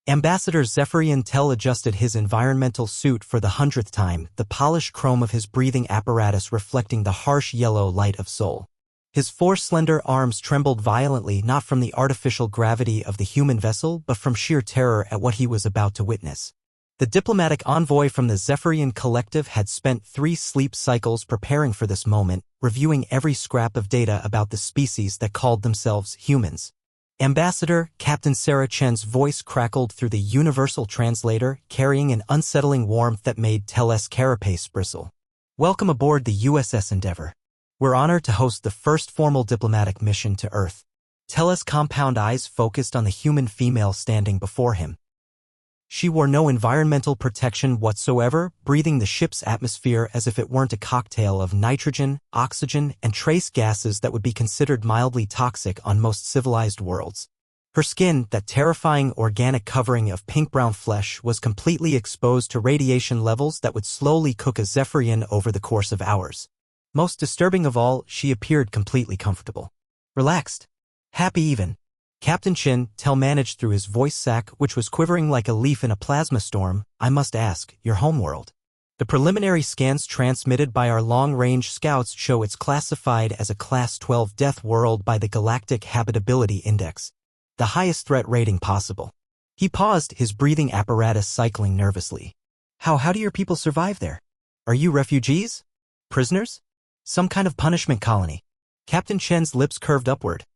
Ambassador Zephyrian Tell adjusted his environmental suit for the 100th time, the polished chrome of his breathing apparatus reflecting the harsh yellow light of Sol. His four slender arms trembled violently, not from the artificial gravity of the human vessel but from sheer terror at what he was about to witness. The diplomatic envoy from the Zephyrian Collective had spent 3 sleep cycles preparing for this moment, reviewing every scrap of data about the species that called themselves humans. Ambassador, Captain Sarah Chen's voice crackled through the universal translator, carrying an unsettling warmth that made Tell's carapace bristle. Welcome aboard the USS Endeavour. We're honored to host the first formal diplomatic mission to Earth. Tell's compound eyes focused on the human female standing before him. She wore no environmental protection whatsoever, breathing the ship's atmosphere as if it weren't a cocktail of nitrogen, oxygen, and trace gases that would be considered mildly toxic on most civilized worlds. Her skin, that terrifying organic covering of pink-brown flesh, was completely exposed to radiation levels that would slowly cook a Zephyrian over the course of hours. Most disturbing of all, she appeared completely comfortable. Relaxed. Happy even. Captain Chin Tell managed through his voice sac, which was quivering like a leaf in a plasma storm. I must ask, your homeworld. The preliminary scans transmitted by our long-range scouts show it's classified as a Class 12 death world by the Galactic Habitability Index, the highest threat rating possible. He paused, his breathing apparatus cycling nervously. How do your people survive there? Are you refugees? Prisoners? Some kind of punishment colony? Captain Chen's lips curved upward.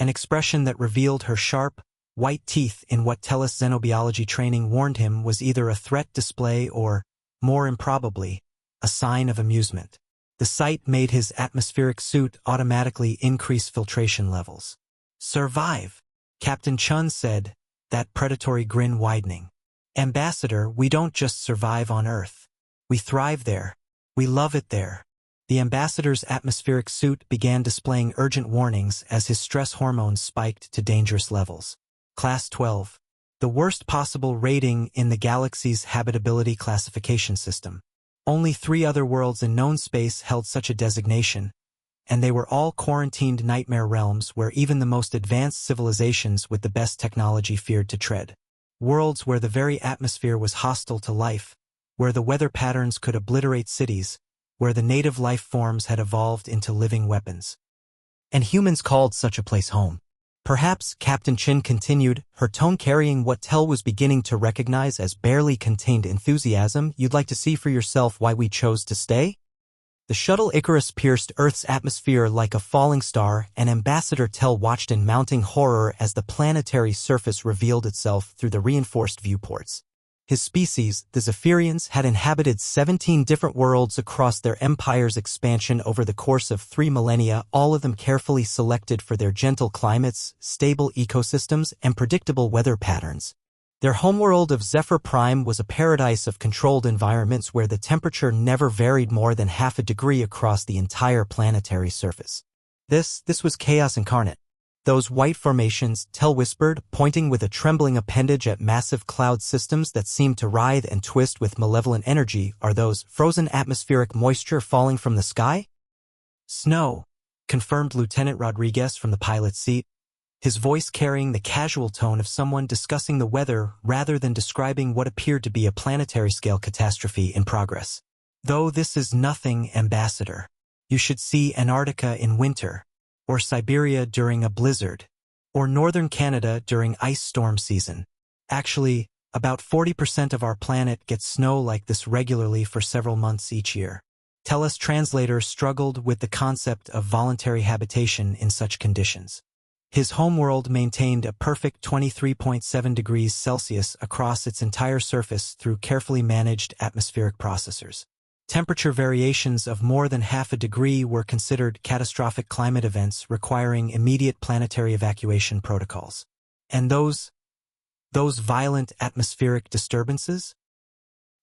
An expression that revealed her sharp, white teeth in what Tell's xenobiology training warned him was either a threat display or, more improbably, a sign of amusement. The sight made his atmospheric suit automatically increase filtration levels. Survive, Captain Chun said, that predatory grin widening. Ambassador, we don't just survive on Earth. We thrive there. We love it there. The ambassador's atmospheric suit began displaying urgent warnings as his stress hormones spiked to dangerous levels. Class 12. The worst possible rating in the galaxy's habitability classification system. Only 3 other worlds in known space held such a designation, and they were all quarantined nightmare realms where even the most advanced civilizations with the best technology feared to tread. Worlds where the very atmosphere was hostile to life, where the weather patterns could obliterate cities, where the native life forms had evolved into living weapons. And humans called such a place home. Perhaps, Captain Chin continued, her tone carrying what Tell was beginning to recognize as barely contained enthusiasm, you'd like to see for yourself why we chose to stay? The shuttle Icarus pierced Earth's atmosphere like a falling star, and Ambassador Tell watched in mounting horror as the planetary surface revealed itself through the reinforced viewports. His species, the Zephyrians, had inhabited 17 different worlds across their empire's expansion over the course of 3 millennia, all of them carefully selected for their gentle climates, stable ecosystems, and predictable weather patterns. Their homeworld of Zephyr Prime was a paradise of controlled environments where the temperature never varied more than half a degree across the entire planetary surface. This was chaos incarnate. Those white formations, Tell whispered, pointing with a trembling appendage at massive cloud systems that seemed to writhe and twist with malevolent energy, are those frozen atmospheric moisture falling from the sky? Snow, confirmed Lieutenant Rodriguez from the pilot's seat, his voice carrying the casual tone of someone discussing the weather rather than describing what appeared to be a planetary-scale catastrophe in progress. Though this is nothing, Ambassador. You should see Antarctica in winter, or Siberia during a blizzard, or northern Canada during ice storm season. Actually, about 40% of our planet gets snow like this regularly for several months each year. Tell's translator struggled with the concept of voluntary habitation in such conditions. His homeworld maintained a perfect 23.7 degrees Celsius across its entire surface through carefully managed atmospheric processors. Temperature variations of more than half a degree were considered catastrophic climate events requiring immediate planetary evacuation protocols. And those violent atmospheric disturbances?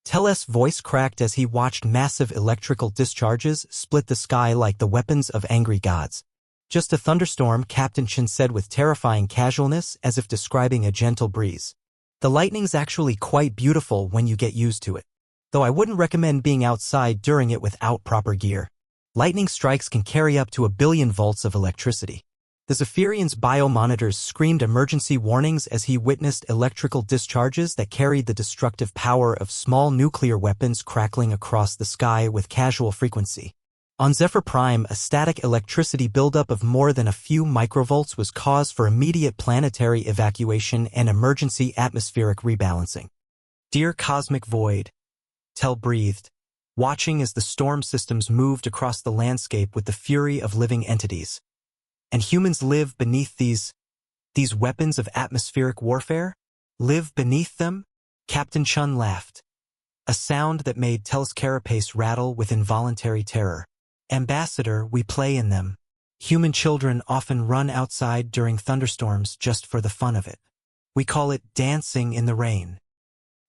Tell's voice cracked as he watched massive electrical discharges split the sky like the weapons of angry gods. Just a thunderstorm, Captain Chin said with terrifying casualness, as if describing a gentle breeze. The lightning's actually quite beautiful when you get used to it, though I wouldn't recommend being outside during it without proper gear. Lightning strikes can carry up to 1 billion volts of electricity. The Zephyrian's biomonitors screamed emergency warnings as he witnessed electrical discharges that carried the destructive power of small nuclear weapons crackling across the sky with casual frequency. On Zephyr Prime, a static electricity buildup of more than a few microvolts was cause for immediate planetary evacuation and emergency atmospheric rebalancing. Dear Cosmic Void, Tel breathed, watching as the storm systems moved across the landscape with the fury of living entities. And humans live beneath these weapons of atmospheric warfare? Live beneath them? Captain Chun laughed, a sound that made Tel's carapace rattle with involuntary terror. Ambassador, we play in them. Human children often run outside during thunderstorms just for the fun of it. We call it dancing in the rain.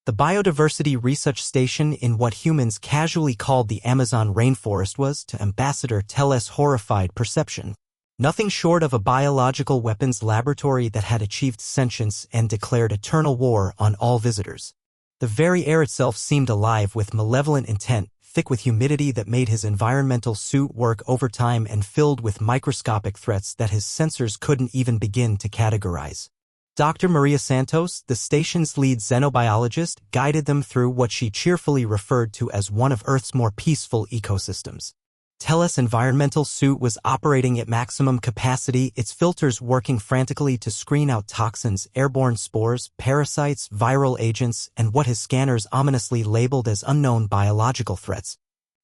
The Biodiversity Research Station in what humans casually called the Amazon rainforest was, to Ambassador Tel's horrified perception, nothing short of a biological weapons laboratory that had achieved sentience and declared eternal war on all visitors. The very air itself seemed alive with malevolent intent, thick with humidity that made his environmental suit work overtime and filled with microscopic threats that his sensors couldn't even begin to categorize. Dr. Maria Santos, the station's lead xenobiologist, guided them through what she cheerfully referred to as one of Earth's more peaceful ecosystems. Tel's environmental suit was operating at maximum capacity, its filters working frantically to screen out toxins, airborne spores, parasites, viral agents, and what his scanners ominously labeled as unknown biological threats.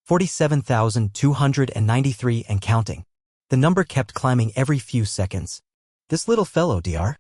47,293 and counting. The number kept climbing every few seconds. This little fellow, Dr.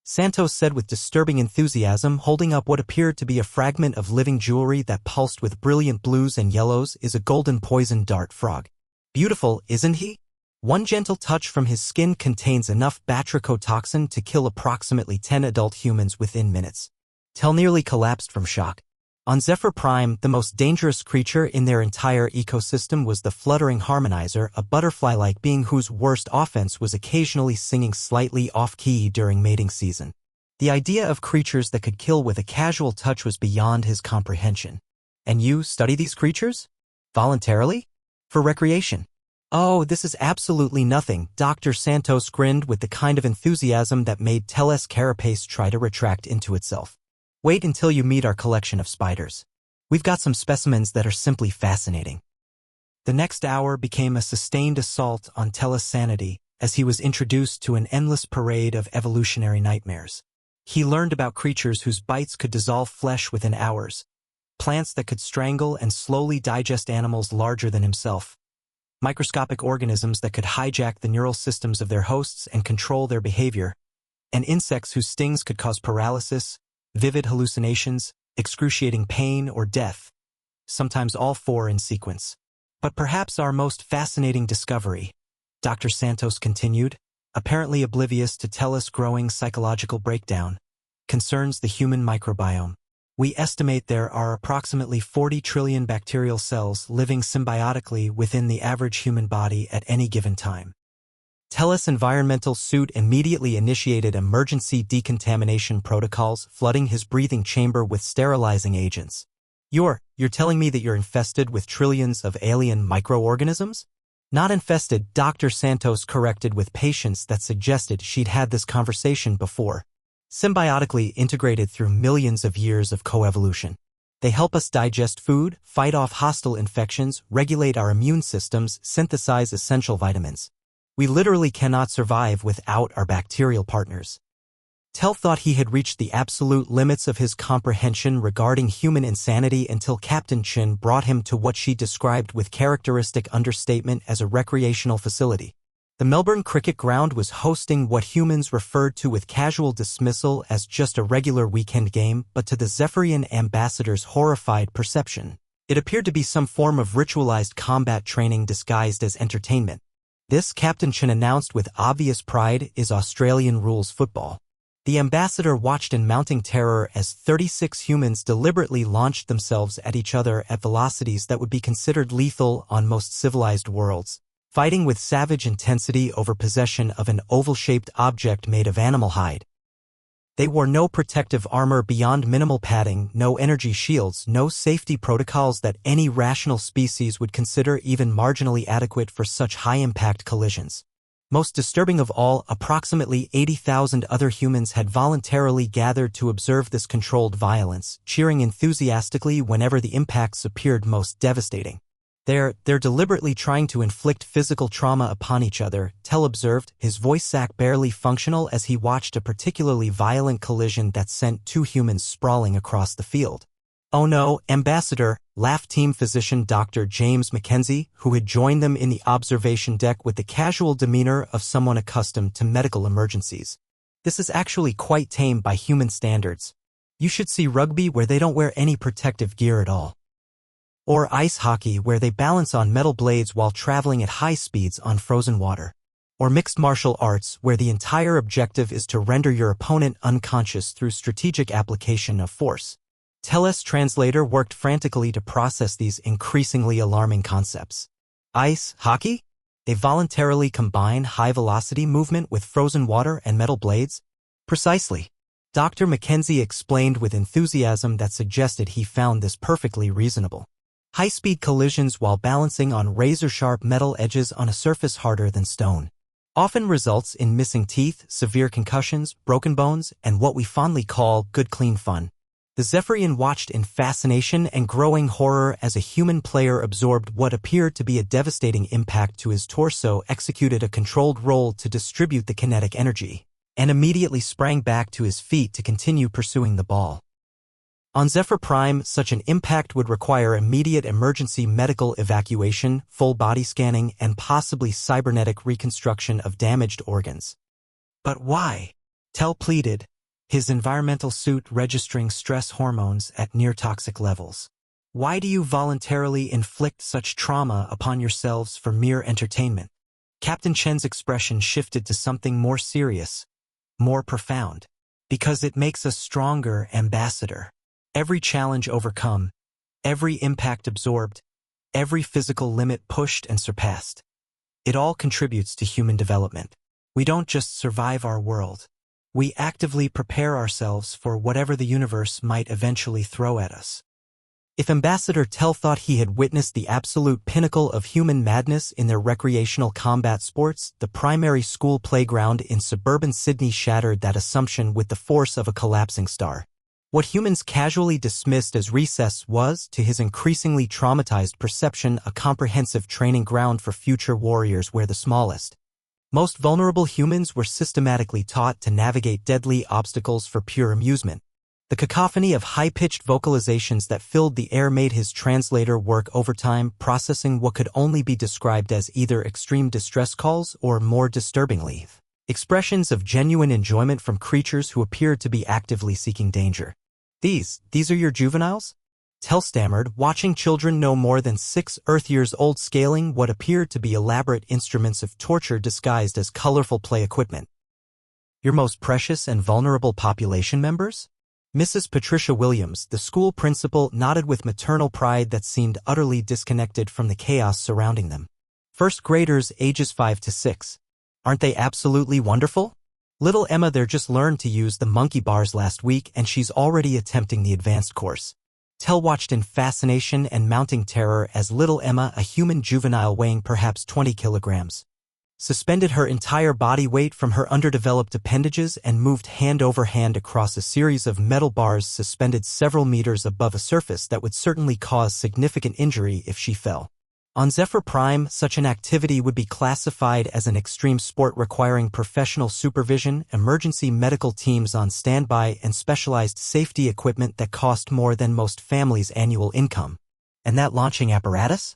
Santos said with disturbing enthusiasm, holding up what appeared to be a fragment of living jewelry that pulsed with brilliant blues and yellows, is a golden poison dart frog. Beautiful, isn't he? One gentle touch from his skin contains enough batrachotoxin to kill approximately 10 adult humans within minutes. Tel nearly collapsed from shock. On Zephyr Prime, the most dangerous creature in their entire ecosystem was the fluttering harmonizer, a butterfly-like being whose worst offense was occasionally singing slightly off-key during mating season. The idea of creatures that could kill with a casual touch was beyond his comprehension. And you study these creatures? Voluntarily? For recreation? Oh, this is absolutely nothing, Dr. Santos grinned with the kind of enthusiasm that made Tel's carapace try to retract into itself. Wait until you meet our collection of spiders. We've got some specimens that are simply fascinating. The next hour became a sustained assault on Tel's sanity as he was introduced to an endless parade of evolutionary nightmares. He learned about creatures whose bites could dissolve flesh within hours, plants that could strangle and slowly digest animals larger than himself, microscopic organisms that could hijack the neural systems of their hosts and control their behavior, and insects whose stings could cause paralysis, vivid hallucinations, excruciating pain, or death, sometimes all four in sequence. But perhaps our most fascinating discovery, Dr. Santos continued, apparently oblivious to Tel's growing psychological breakdown, concerns the human microbiome. We estimate there are approximately 40 trillion bacterial cells living symbiotically within the average human body at any given time. Tel's environmental suit immediately initiated emergency decontamination protocols, flooding his breathing chamber with sterilizing agents. You're telling me that you're infested with trillions of alien microorganisms? Not infested, Dr. Santos corrected with patience that suggested she'd had this conversation before. Symbiotically integrated through millions of years of coevolution. They help us digest food, fight off hostile infections, regulate our immune systems, synthesize essential vitamins. We literally cannot survive without our bacterial partners. Tel thought he had reached the absolute limits of his comprehension regarding human insanity until Captain Chin brought him to what she described with characteristic understatement as a recreational facility. The Melbourne Cricket Ground was hosting what humans referred to with casual dismissal as just a regular weekend game, but to the Zephyrian ambassador's horrified perception, it appeared to be some form of ritualized combat training disguised as entertainment. This, Captain Chin announced with obvious pride, is Australian rules football. The ambassador watched in mounting terror as 36 humans deliberately launched themselves at each other at velocities that would be considered lethal on most civilized worlds, fighting with savage intensity over possession of an oval-shaped object made of animal hide. They wore no protective armor beyond minimal padding, no energy shields, no safety protocols that any rational species would consider even marginally adequate for such high-impact collisions. Most disturbing of all, approximately 80,000 other humans had voluntarily gathered to observe this controlled violence, cheering enthusiastically whenever the impacts appeared most devastating. They're deliberately trying to inflict physical trauma upon each other, Tell observed, his voice sac barely functional as he watched a particularly violent collision that sent two humans sprawling across the field. "Oh no, Ambassador," laughed team physician Dr. James Mackenzie, who had joined them in the observation deck with the casual demeanor of someone accustomed to medical emergencies. "This is actually quite tame by human standards. You should see rugby where they don't wear any protective gear at all. Or ice hockey where they balance on metal blades while traveling at high speeds on frozen water. Or mixed martial arts where the entire objective is to render your opponent unconscious through strategic application of force." Tell's translator worked frantically to process these increasingly alarming concepts. Ice hockey? They voluntarily combine high-velocity movement with frozen water and metal blades? Precisely. Dr. Mackenzie explained with enthusiasm that suggested he found this perfectly reasonable. High-speed collisions while balancing on razor-sharp metal edges on a surface harder than stone often results in missing teeth, severe concussions, broken bones, and what we fondly call good clean fun. The Zephyrian watched in fascination and growing horror as a human player absorbed what appeared to be a devastating impact to his torso, executed a controlled roll to distribute the kinetic energy, and immediately sprang back to his feet to continue pursuing the ball. On Zephyr Prime, such an impact would require immediate emergency medical evacuation, full body scanning, and possibly cybernetic reconstruction of damaged organs. "But why?" Tell pleaded, his environmental suit registering stress hormones at near-toxic levels. "Why do you voluntarily inflict such trauma upon yourselves for mere entertainment?" Captain Chen's expression shifted to something more serious, more profound. "Because it makes us stronger, Ambassador. Every challenge overcome, every impact absorbed, every physical limit pushed and surpassed. It all contributes to human development. We don't just survive our world. We actively prepare ourselves for whatever the universe might eventually throw at us." If Ambassador Tell thought he had witnessed the absolute pinnacle of human madness in their recreational combat sports, the primary school playground in suburban Sydney shattered that assumption with the force of a collapsing star. What humans casually dismissed as recess was, to his increasingly traumatized perception, a comprehensive training ground for future warriors where the smallest, most vulnerable humans were systematically taught to navigate deadly obstacles for pure amusement. The cacophony of high-pitched vocalizations that filled the air made his translator work overtime, processing what could only be described as either extreme distress calls or, more disturbingly, expressions of genuine enjoyment from creatures who appeared to be actively seeking danger. These are your juveniles?" Tell stammered, watching children no more than 6 Earth years old scaling what appeared to be elaborate instruments of torture disguised as colorful play equipment. "Your most precious and vulnerable population members?" Mrs. Patricia Williams, the school principal, nodded with maternal pride that seemed utterly disconnected from the chaos surrounding them. "First graders ages 5 to 6. Aren't they absolutely wonderful? Little Emma there just learned to use the monkey bars last week and she's already attempting the advanced course." Tell watched in fascination and mounting terror as little Emma, a human juvenile weighing perhaps 20 kilograms, suspended her entire body weight from her underdeveloped appendages and moved hand over hand across a series of metal bars suspended several meters above a surface that would certainly cause significant injury if she fell. On Zephyr Prime, such an activity would be classified as an extreme sport requiring professional supervision, emergency medical teams on standby, and specialized safety equipment that cost more than most families' annual income. "And that launching apparatus?"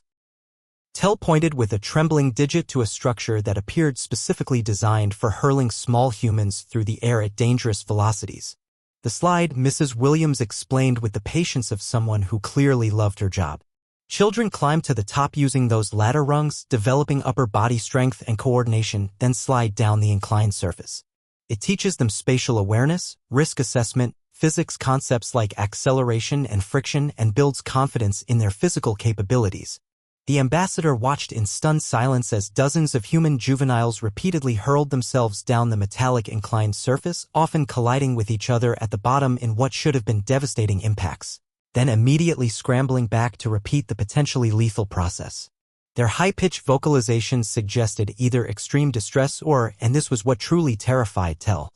Tell pointed with a trembling digit to a structure that appeared specifically designed for hurling small humans through the air at dangerous velocities. "The slide," Mrs. Williams explained with the patience of someone who clearly loved her job. "Children climb to the top using those ladder rungs, developing upper body strength and coordination, then slide down the inclined surface. It teaches them spatial awareness, risk assessment, physics concepts like acceleration and friction, and builds confidence in their physical capabilities." The ambassador watched in stunned silence as dozens of human juveniles repeatedly hurled themselves down the metallic inclined surface, often colliding with each other at the bottom in what should have been devastating impacts, then immediately scrambling back to repeat the potentially lethal process. Their high-pitched vocalizations suggested either extreme distress or, and this was what truly terrified Tell,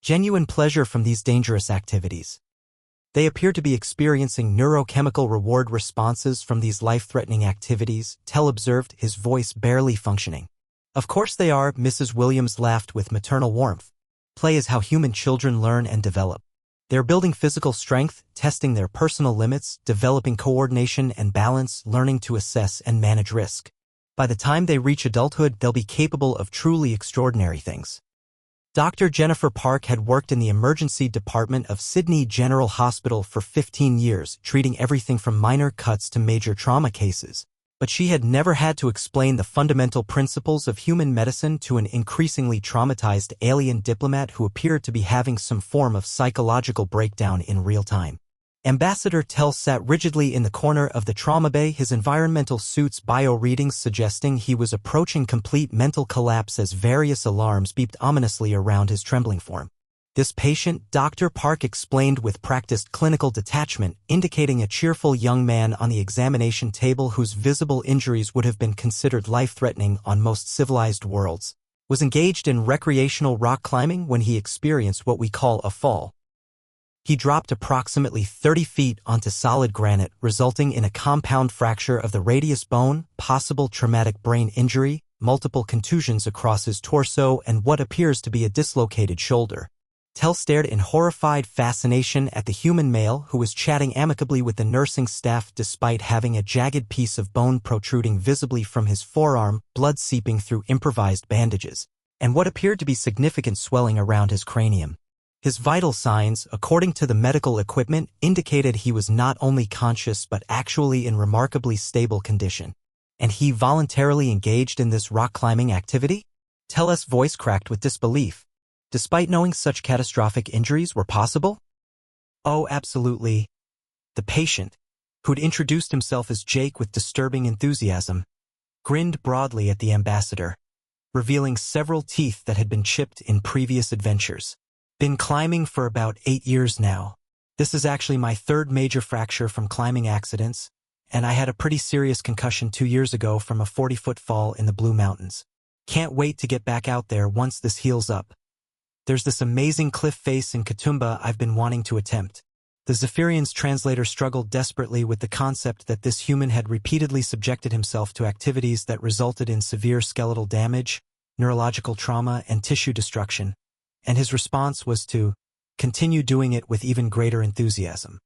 genuine pleasure from these dangerous activities. They appear to be experiencing neurochemical reward responses from these life-threatening activities, Tell observed, his voice barely functioning. Of course they are, Mrs. Williams laughed with maternal warmth. Play is how human children learn and develop. They're building physical strength, testing their personal limits, developing coordination and balance, learning to assess and manage risk. By the time they reach adulthood, they'll be capable of truly extraordinary things. Dr. Jennifer Park had worked in the emergency department of Sydney General Hospital for 15 years, treating everything from minor cuts to major trauma cases. But she had never had to explain the fundamental principles of human medicine to an increasingly traumatized alien diplomat who appeared to be having some form of psychological breakdown in real time. Ambassador Tell sat rigidly in the corner of the trauma bay, his environmental suit's bio-readings suggesting he was approaching complete mental collapse as various alarms beeped ominously around his trembling form. This patient, Dr. Park explained with practiced clinical detachment, indicating a cheerful young man on the examination table whose visible injuries would have been considered life-threatening on most civilized worlds, was engaged in recreational rock climbing when he experienced what we call a fall. He dropped approximately 30 feet onto solid granite, resulting in a compound fracture of the radius bone, possible traumatic brain injury, multiple contusions across his torso, and what appears to be a dislocated shoulder. Tell stared in horrified fascination at the human male who was chatting amicably with the nursing staff despite having a jagged piece of bone protruding visibly from his forearm, blood seeping through improvised bandages, and what appeared to be significant swelling around his cranium. His vital signs, according to the medical equipment, indicated he was not only conscious but actually in remarkably stable condition. And he voluntarily engaged in this rock climbing activity? Tell's voice cracked with disbelief. Despite knowing such catastrophic injuries were possible? Oh, absolutely. The patient, who'd introduced himself as Jake with disturbing enthusiasm, grinned broadly at the ambassador, revealing several teeth that had been chipped in previous adventures. Been climbing for about 8 years now. This is actually my third major fracture from climbing accidents, and I had a pretty serious concussion 2 years ago from a 40-foot fall in the Blue Mountains. Can't wait to get back out there once this heals up. There's this amazing cliff face in Katoomba I've been wanting to attempt. The Zephyrian's translator struggled desperately with the concept that this human had repeatedly subjected himself to activities that resulted in severe skeletal damage, neurological trauma, and tissue destruction, and his response was to continue doing it with even greater enthusiasm.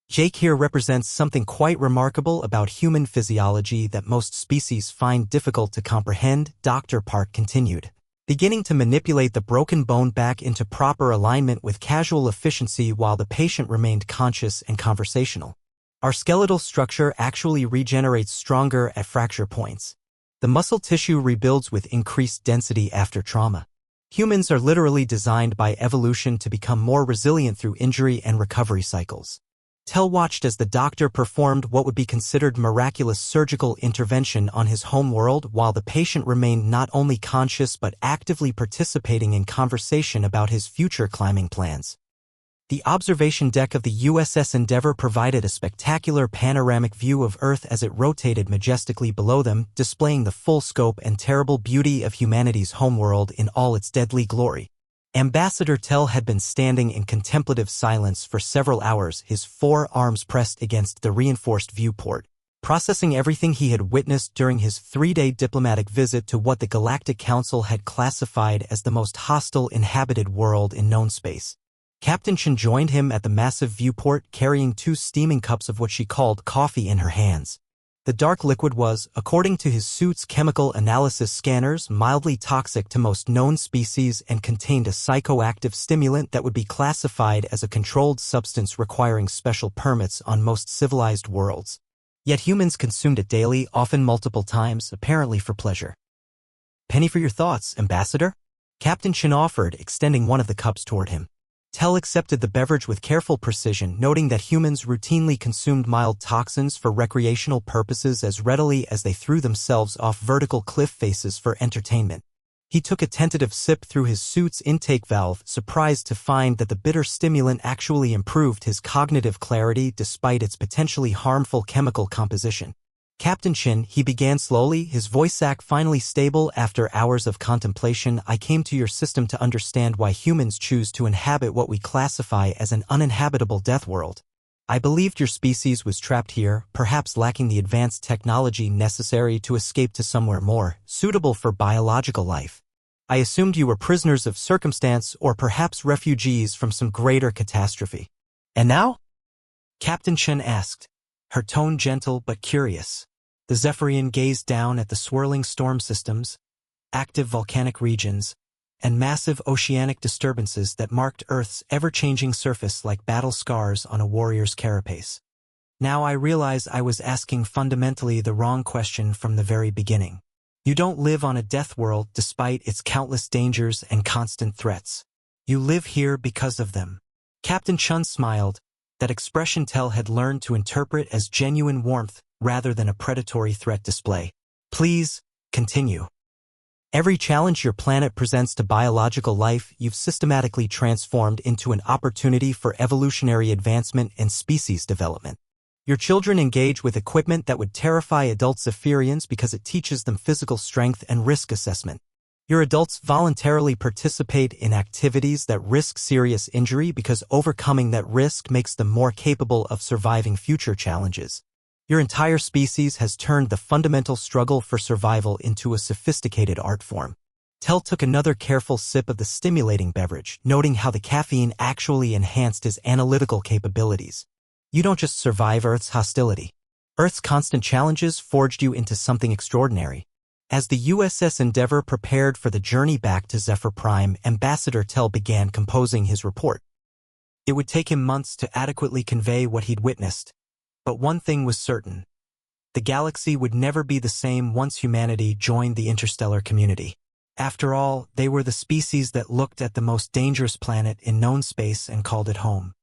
Jake here represents something quite remarkable about human physiology that most species find difficult to comprehend, Dr. Park continued, beginning to manipulate the broken bone back into proper alignment with casual efficiency while the patient remained conscious and conversational. Our skeletal structure actually regenerates stronger at fracture points. The muscle tissue rebuilds with increased density after trauma. Humans are literally designed by evolution to become more resilient through injury and recovery cycles. Tell watched as the doctor performed what would be considered miraculous surgical intervention on his home world while the patient remained not only conscious but actively participating in conversation about his future climbing plans. The observation deck of the USS Endeavour provided a spectacular panoramic view of Earth as it rotated majestically below them, displaying the full scope and terrible beauty of humanity's homeworld in all its deadly glory. Ambassador Tell had been standing in contemplative silence for several hours, his forearms pressed against the reinforced viewport, processing everything he had witnessed during his 3-day diplomatic visit to what the Galactic Council had classified as the most hostile inhabited world in known space. Captain Chen joined him at the massive viewport, carrying 2 steaming cups of what she called coffee in her hands. The dark liquid was, according to his suit's chemical analysis scanners, mildly toxic to most known species and contained a psychoactive stimulant that would be classified as a controlled substance requiring special permits on most civilized worlds. Yet humans consumed it daily, often multiple times, apparently for pleasure. Penny for your thoughts, Ambassador? Captain Chen offered, extending one of the cups toward him. Tell accepted the beverage with careful precision, noting that humans routinely consumed mild toxins for recreational purposes as readily as they threw themselves off vertical cliff faces for entertainment. He took a tentative sip through his suit's intake valve, surprised to find that the bitter stimulant actually improved his cognitive clarity despite its potentially harmful chemical composition. Captain Chin, he began slowly, his voice sack finally stable after hours of contemplation. I came to your system to understand why humans choose to inhabit what we classify as an uninhabitable death world. I believed your species was trapped here, perhaps lacking the advanced technology necessary to escape to somewhere more suitable for biological life. I assumed you were prisoners of circumstance or perhaps refugees from some greater catastrophe. And now? Captain Chen asked, her tone gentle but curious. The Zephyrian gazed down at the swirling storm systems, active volcanic regions, and massive oceanic disturbances that marked Earth's ever-changing surface like battle scars on a warrior's carapace. Now I realize I was asking fundamentally the wrong question from the very beginning. You don't live on a death world despite its countless dangers and constant threats. You live here because of them. Captain Chun smiled, that expression Tell had learned to interpret as genuine warmth rather than a predatory threat display. Please, continue. Every challenge your planet presents to biological life, you've systematically transformed into an opportunity for evolutionary advancement and species development. Your children engage with equipment that would terrify adult Zephyrians because it teaches them physical strength and risk assessment. Your adults voluntarily participate in activities that risk serious injury because overcoming that risk makes them more capable of surviving future challenges. Your entire species has turned the fundamental struggle for survival into a sophisticated art form. Tell took another careful sip of the stimulating beverage, noting how the caffeine actually enhanced his analytical capabilities. You don't just survive Earth's hostility. Earth's constant challenges forged you into something extraordinary. As the USS Endeavour prepared for the journey back to Zephyr Prime, Ambassador Tell began composing his report. It would take him months to adequately convey what he'd witnessed. But one thing was certain. The galaxy would never be the same once humanity joined the interstellar community. After all, they were the species that looked at the most dangerous planet in known space and called it home.